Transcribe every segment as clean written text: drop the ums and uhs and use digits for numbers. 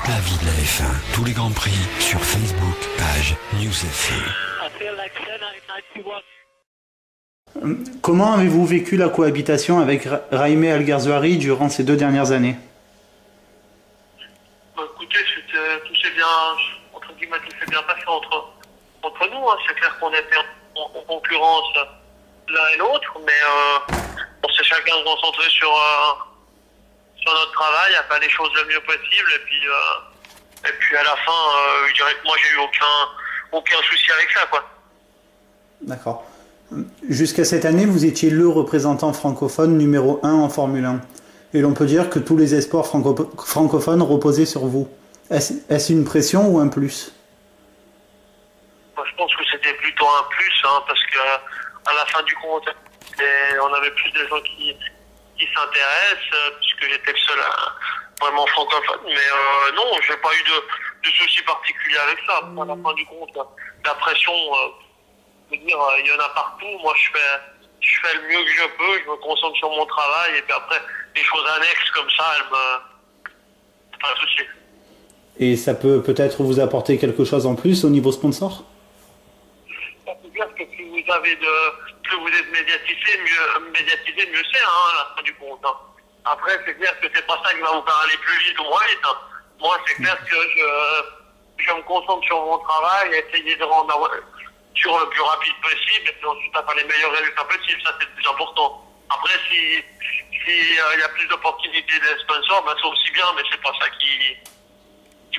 toute la vie de la F1. Tous les grands prix sur Facebook, page News F1. Comment avez-vous vécu la cohabitation avec Jaime Alguersuari durant ces 2 dernières années? Écoutez, tout s'est bien, entre guillemets, tout s'est bien passé entre nous. Hein. C'est clair qu'on était en concurrence l'un et l'autre, mais on s'est chacun concentré sur notre travail, à faire les choses le mieux possible, et puis à la fin, je dirais que moi j'ai eu aucun souci avec ça, quoi. D'accord. Jusqu'à cette année, vous étiez le représentant francophone numéro 1 en Formule 1. Et l'on peut dire que tous les espoirs francophones reposaient sur vous. Est-ce une pression ou un plus? Moi, je pense que c'était plutôt un plus, hein, parce que à la fin du compte, on avait plus de gens qui s'intéressent, puisque j'étais le seul vraiment francophone. Mais non, j'ai pas eu de soucis particuliers avec ça. À la fin du compte, la pression, je veux dire, il y en a partout. Moi, je fais le mieux que je peux, je me concentre sur mon travail, et puis après, les choses annexes comme ça, pas de souci. Et ça peut peut-être vous apporter quelque chose en plus au niveau sponsor? Ça veut dire que plus vous êtes médiatisé, mieux c'est, hein, à la fin du compte. Hein. Après, c'est clair que c'est pas ça qui va vous faire aller plus vite ou moins vite. Hein. Moi, c'est clair que je me concentre sur mon travail, essayer de rendre sur le plus rapide possible, et puis ensuite à faire les meilleurs résultats possibles. Ça, c'est le plus important. Après, si y a plus d'opportunités des sponsors, ben c'est aussi bien, mais c'est pas ça qui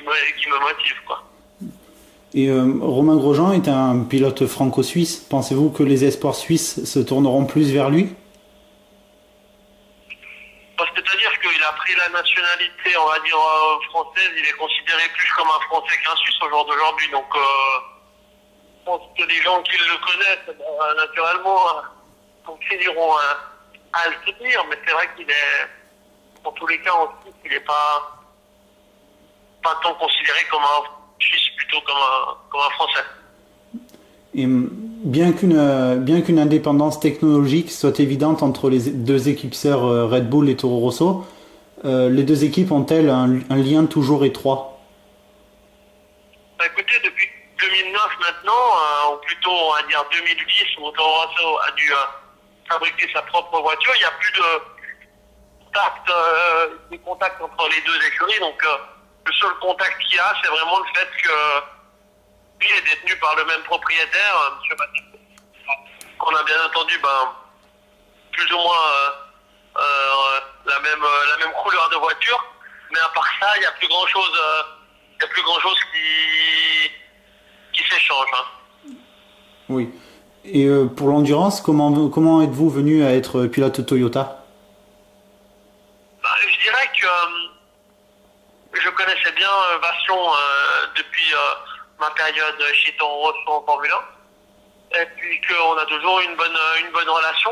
me motive, quoi. Et Romain Grosjean est un pilote franco-suisse. Pensez-vous que les espoirs suisses se tourneront plus vers lui? C'est-à-dire qu'il a pris la nationalité, on va dire, française. Il est considéré plus comme un Français qu'un Suisse au jour d'aujourd'hui. Donc, je pense que les gens qui le connaissent, naturellement, continueront à le soutenir. Mais c'est vrai qu'il est, en tous les cas, en Suisse, il n'est pas tant considéré comme un Suisse, plutôt comme un Français. Et bien qu'une indépendance technologique soit évidente entre les 2 équipes sœurs Red Bull et Toro Rosso, les 2 équipes ont-elles un lien toujours étroit? Bah, écoutez, depuis 2009 maintenant, ou plutôt on va dire 2010, où Toro Rosso a dû fabriquer sa propre voiture, il n'y a plus de contact entre les 2 écuries. Donc le seul contact qu'il y a, c'est vraiment le fait que lui est détenu par le même propriétaire, M. Mathieu, qu'on a bien entendu plus ou moins la même couleur de voiture. Mais à part ça, il n'y a plus grand chose qui s'échange. Hein. Oui. Et pour l'endurance, comment êtes-vous venu à être pilote Toyota? Je dirais que je connaissais bien Vassion depuis ma période chez Toro Rosso en Formule 1, et puis qu'on a toujours une bonne relation,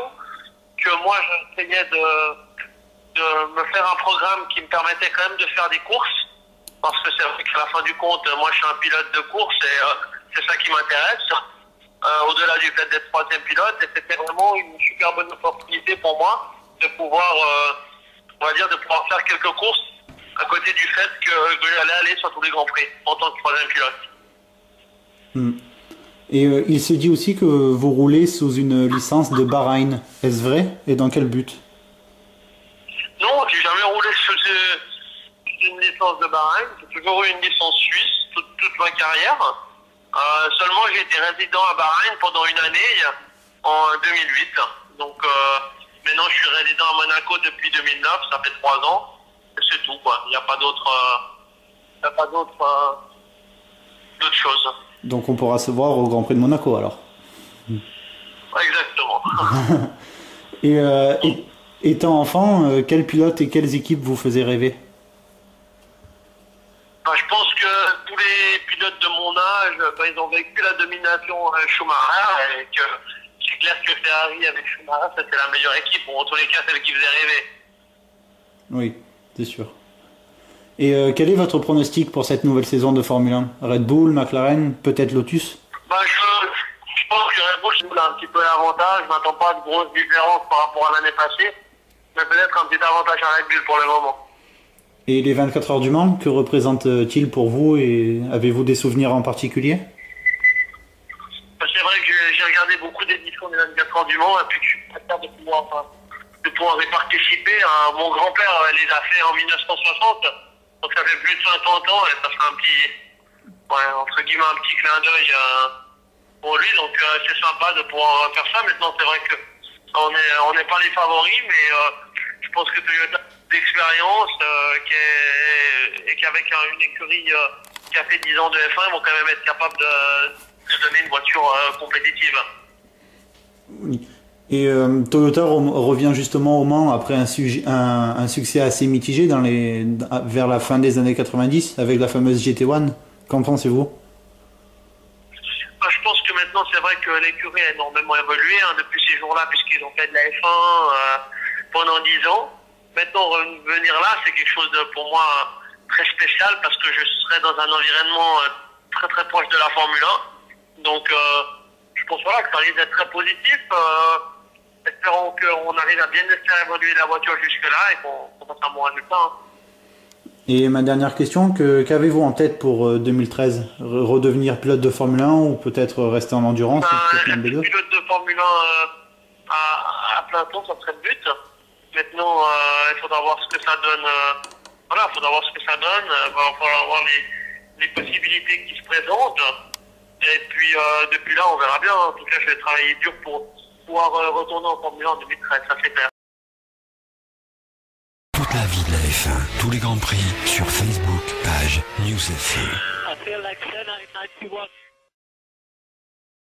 que moi j'essayais de me faire un programme qui me permettait quand même de faire des courses, parce que c'est vrai qu'à la fin du compte, moi je suis un pilote de course et c'est ça qui m'intéresse, au-delà du fait d'être 3e pilote, et c'était vraiment une super bonne opportunité pour moi de pouvoir, on va dire, de pouvoir faire quelques courses à côté du fait que j'allais aller sur tous les grands prix en tant que 3e pilote. Et il se dit aussi que vous roulez sous une licence de Bahreïn. Est-ce vrai? Et dans quel but? Non, j'ai jamais roulé sous une licence de Bahreïn. J'ai toujours eu une licence suisse toute ma carrière. Seulement, j'ai été résident à Bahreïn pendant une année, en 2008. Donc, maintenant, je suis résident à Monaco depuis 2009. Ça fait 3 ans. C'est tout, quoi. Il n'y a pas d'autre chose. Donc on pourra se voir au Grand Prix de Monaco alors. Exactement. Et étant enfant, quel pilote et quelles équipes vous faisaient rêver? Je pense que tous les pilotes de mon âge, ils ont vécu la domination Schumacher, et que c'est clair que Ferrari avec Schumacher, c'était la meilleure équipe, ou en tous les cas celle qui faisait rêver. Oui, c'est sûr. Et quel est votre pronostic pour cette nouvelle saison de Formule 1? Red Bull, McLaren, peut-être Lotus? Je pense que Red Bull a un petit peu l'avantage. Je m'attends pas à de grosses différences par rapport à l'année passée, mais peut-être un petit avantage à Red Bull pour le moment. Et les 24 heures du Mans, que représentent-ils pour vous et avez-vous des souvenirs en particulier? C'est vrai que j'ai regardé beaucoup d'éditions des 24 heures du Mans et puis que je suis très fier de pouvoir y participer. Mon grand-père les a fait en 1960, donc ça fait plus de 50 ans et ça fait un petit, entre guillemets, un petit clin d'œil pour lui. Donc c'est sympa de pouvoir faire ça. Maintenant, c'est vrai que on n'est pas les favoris, mais je pense que Toyota a d'expérience et qu'avec une écurie qui a fait 10 ans de F1, ils vont quand même être capables de donner une voiture compétitive. Oui. Et Toyota revient justement au Mans après un succès assez mitigé vers la fin des années 90 avec la fameuse GT1. Qu'en pensez-vous? Je pense que maintenant, c'est vrai que l'écurie a énormément évolué depuis ces jours-là, puisqu'ils ont fait de la F1 pendant 10 ans. Maintenant, revenir là, c'est quelque chose de, pour moi, très spécial, parce que je serai dans un environnement très très proche de la Formule 1. Donc, je pense que ça risque d'être très positif. Espérons qu'on arrive à bien faire évoluer la voiture jusque-là et qu'on fasse un bon résultat. Et ma dernière question, qu'avez-vous en tête pour 2013? Redevenir pilote de Formule 1 ou peut-être rester en endurance? Pilote de Formule 1 à plein temps, ça serait le but. Maintenant, il faudra voir ce que ça donne. Il faudra voir ce que ça donne. Il va falloir voir les possibilités qui se présentent. Et puis, depuis là, on verra bien. En tout cas, je vais travailler dur pour pouvoir retourner en Formule 1 en 2013, ça c'est clair. Toute la vie de la F1, tous les grands prix sur Facebook, page News FM.